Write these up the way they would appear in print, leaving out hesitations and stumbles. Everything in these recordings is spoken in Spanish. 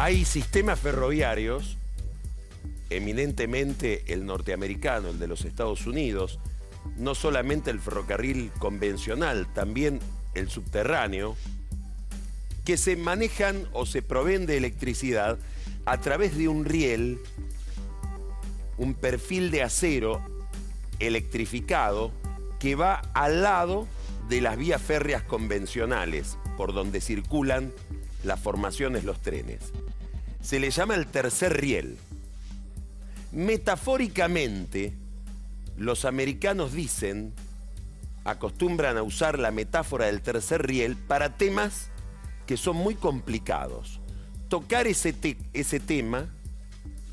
Hay sistemas ferroviarios, eminentemente el norteamericano, el de los Estados Unidos, no solamente el ferrocarril convencional, también el subterráneo, que se manejan o se proveen de electricidad a través de un riel, un perfil de acero electrificado que va al lado de las vías férreas convencionales, por donde circulan las formaciones, los trenes. Se le llama el tercer riel. Metafóricamente, los americanos acostumbran a usar la metáfora del tercer riel para temas que son muy complicados. Tocar ese tema,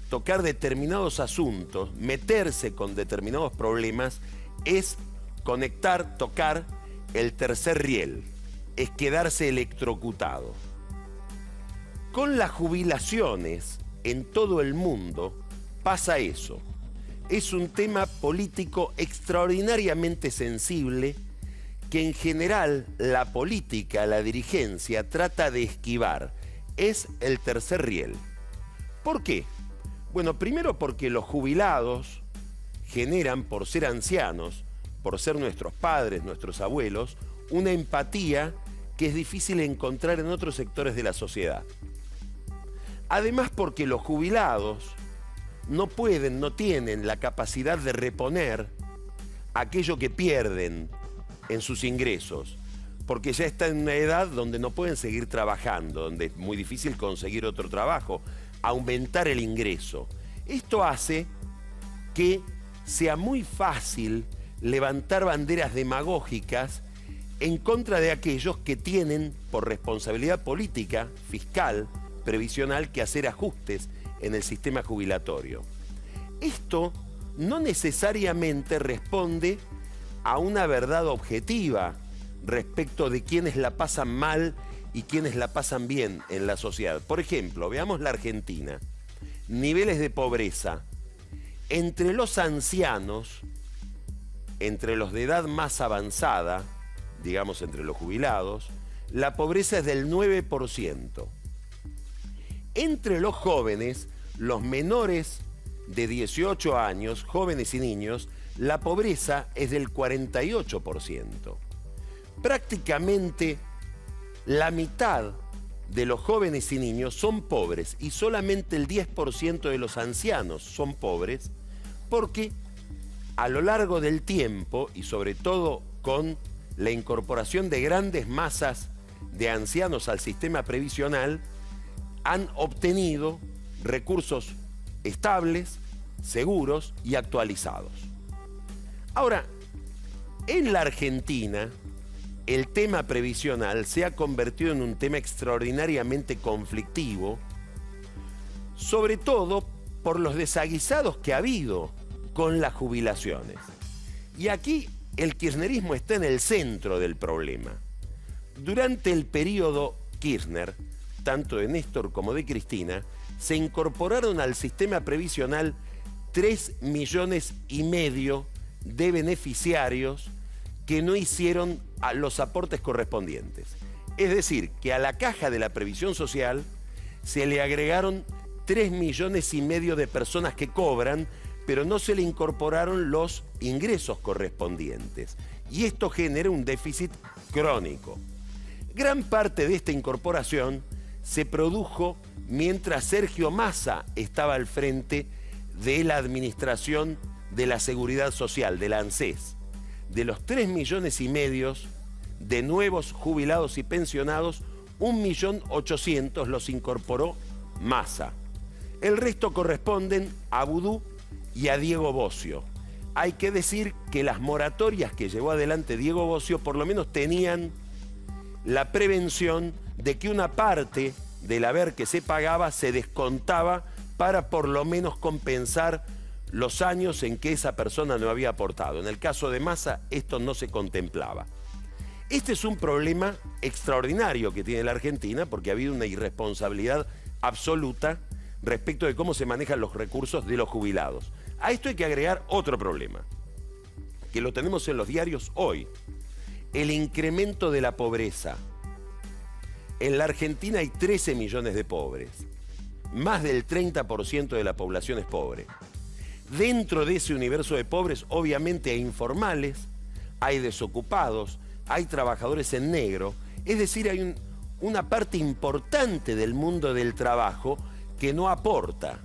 tocar determinados asuntos, meterse con determinados problemas, es tocar el tercer riel, es quedarse electrocutado. Con las jubilaciones en todo el mundo pasa eso. Es un tema político extraordinariamente sensible que en general la política, la dirigencia, trata de esquivar. Es el tercer riel. ¿Por qué? Bueno, primero porque los jubilados generan, por ser ancianos, por ser nuestros padres, nuestros abuelos, una empatía que es difícil encontrar en otros sectores de la sociedad. Además porque los jubilados no tienen la capacidad de reponer aquello que pierden en sus ingresos, porque ya están en una edad donde no pueden seguir trabajando, donde es muy difícil conseguir otro trabajo, aumentar el ingreso. Esto hace que sea muy fácil levantar banderas demagógicas en contra de aquellos que tienen, por responsabilidad política, fiscal, previsional, que hacer ajustes en el sistema jubilatorio. Esto no necesariamente responde a una verdad objetiva respecto de quienes la pasan mal y quienes la pasan bien en la sociedad. Por ejemplo, veamos la Argentina. Niveles de pobreza. Entre los ancianos, entre los de edad más avanzada, digamos entre los jubilados, la pobreza es del 9%. Entre los jóvenes, los menores de 18 años, jóvenes y niños, la pobreza es del 48%. Prácticamente la mitad de los jóvenes y niños son pobres y solamente el 10% de los ancianos son pobres, porque a lo largo del tiempo, y sobre todo con la incorporación de grandes masas de ancianos al sistema previsional, han obtenido recursos estables, seguros y actualizados. Ahora, en la Argentina, el tema previsional se ha convertido en un tema extraordinariamente conflictivo, sobre todo por los desaguisados que ha habido con las jubilaciones. Y aquí el kirchnerismo está en el centro del problema. Durante el periodo Kirchner, tanto de Néstor como de Cristina, se incorporaron al sistema previsional 3,5 millones de beneficiarios que no hicieron los aportes correspondientes. Es decir, que a la caja de la previsión social se le agregaron 3,5 millones de personas que cobran, pero no se le incorporaron los ingresos correspondientes. Y esto genera un déficit crónico. Gran parte de esta incorporación se produjo mientras Sergio Massa estaba al frente de la administración de la Seguridad Social, de la ANSES. De los 3,5 millones de nuevos jubilados y pensionados, 1.800.000 los incorporó Massa. El resto corresponden a Vudú y a Diego Bocio. Hay que decir que las moratorias que llevó adelante Diego Bocio por lo menos tenían la prevención de que una parte del haber que se pagaba se descontaba para por lo menos compensar los años en que esa persona no había aportado. En el caso de Massa, esto no se contemplaba. Este es un problema extraordinario que tiene la Argentina porque ha habido una irresponsabilidad absoluta respecto de cómo se manejan los recursos de los jubilados. A esto hay que agregar otro problema, que lo tenemos en los diarios hoy. El incremento de la pobreza. En la Argentina hay 13 millones de pobres. más del 30% de la población es pobre. Dentro de ese universo de pobres, obviamente hay informales, hay desocupados, hay trabajadores en negro, es decir, hay una parte importante del mundo del trabajo que no aporta,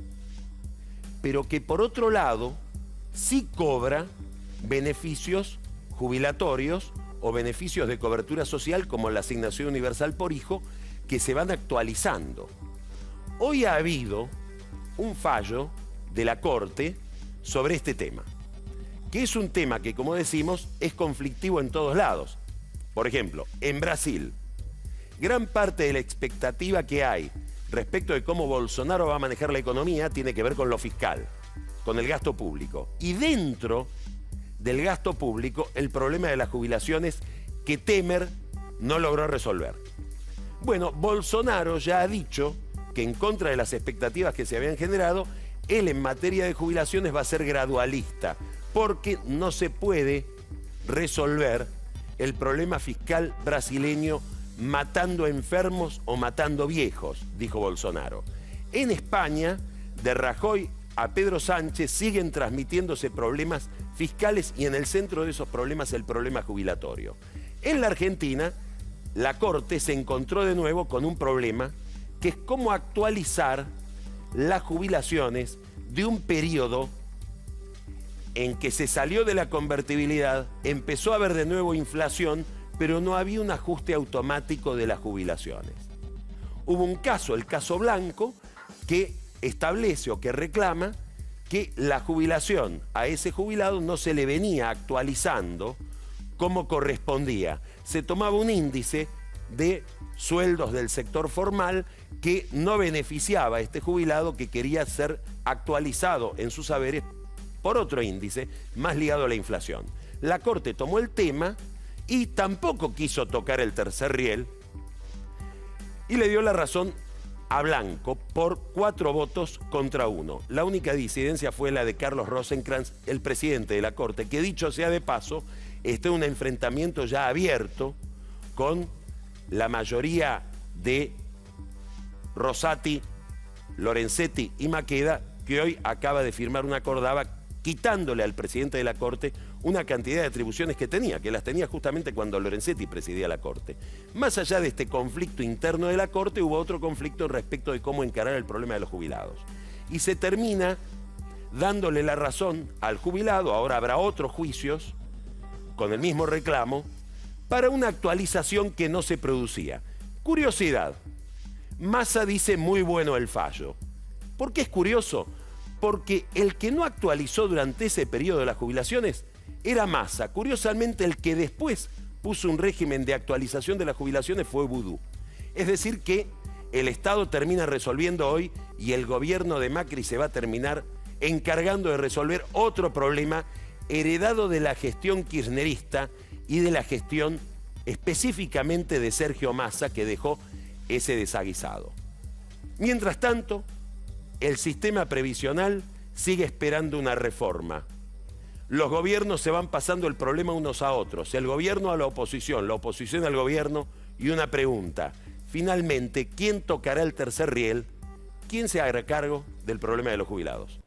pero que por otro lado sí cobra beneficios jubilatorios o beneficios de cobertura social como la asignación universal por hijo, que se van actualizando. Hoy ha habido un fallo de la Corte sobre este tema, que es un tema que, como decimos, es conflictivo en todos lados. Por ejemplo, en Brasil, gran parte de la expectativa que hay respecto de cómo Bolsonaro va a manejar la economía tiene que ver con lo fiscal, con el gasto público. Y dentro del gasto público, el problema de las jubilaciones que Temer no logró resolver. Bueno, Bolsonaro ya ha dicho que en contra de las expectativas que se habían generado, él en materia de jubilaciones va a ser gradualista, porque no se puede resolver el problema fiscal brasileño matando enfermos o matando viejos, dijo Bolsonaro. En España, de Rajoy a Pedro Sánchez siguen transmitiéndose problemas fiscales y en el centro de esos problemas el problema jubilatorio. En la Argentina, la Corte se encontró de nuevo con un problema que es cómo actualizar las jubilaciones de un periodo en que se salió de la convertibilidad, empezó a haber de nuevo inflación, pero no había un ajuste automático de las jubilaciones. Hubo un caso, el caso Blanco, que establece o que reclama que la jubilación a ese jubilado no se le venía actualizando como correspondía. Se tomaba un índice de sueldos del sector formal que no beneficiaba a este jubilado que quería ser actualizado en sus saberes por otro índice más ligado a la inflación. La Corte tomó el tema y tampoco quiso tocar el tercer riel y le dio la razón a Blanco por 4 votos contra 1. La única disidencia fue la de Carlos Rosenkrantz, el presidente de la Corte, que dicho sea de paso, está en un enfrentamiento ya abierto con la mayoría de Rosati, Lorenzetti y Maqueda, que hoy acaba de firmar una acordada quitándole al presidente de la Corte una cantidad de atribuciones que tenía, que las tenía justamente cuando Lorenzetti presidía la Corte. Más allá de este conflicto interno de la Corte, hubo otro conflicto respecto de cómo encarar el problema de los jubilados. Y se termina dándole la razón al jubilado, ahora habrá otros juicios con el mismo reclamo, para una actualización que no se producía. Curiosidad, Massa dice muy bueno el fallo. ¿Por qué es curioso? Porque el que no actualizó durante ese periodo de las jubilaciones era Massa. Curiosamente, el que después puso un régimen de actualización de las jubilaciones fue Vudú. Es decir que el Estado termina resolviendo hoy y el gobierno de Macri se va a terminar encargando de resolver otro problema heredado de la gestión kirchnerista y de la gestión específicamente de Sergio Massa, que dejó ese desaguisado. Mientras tanto, el sistema previsional sigue esperando una reforma. Los gobiernos se van pasando el problema unos a otros, el gobierno a la oposición al gobierno, y una pregunta. Finalmente, ¿quién tocará el tercer riel? ¿Quién se hará cargo del problema de los jubilados?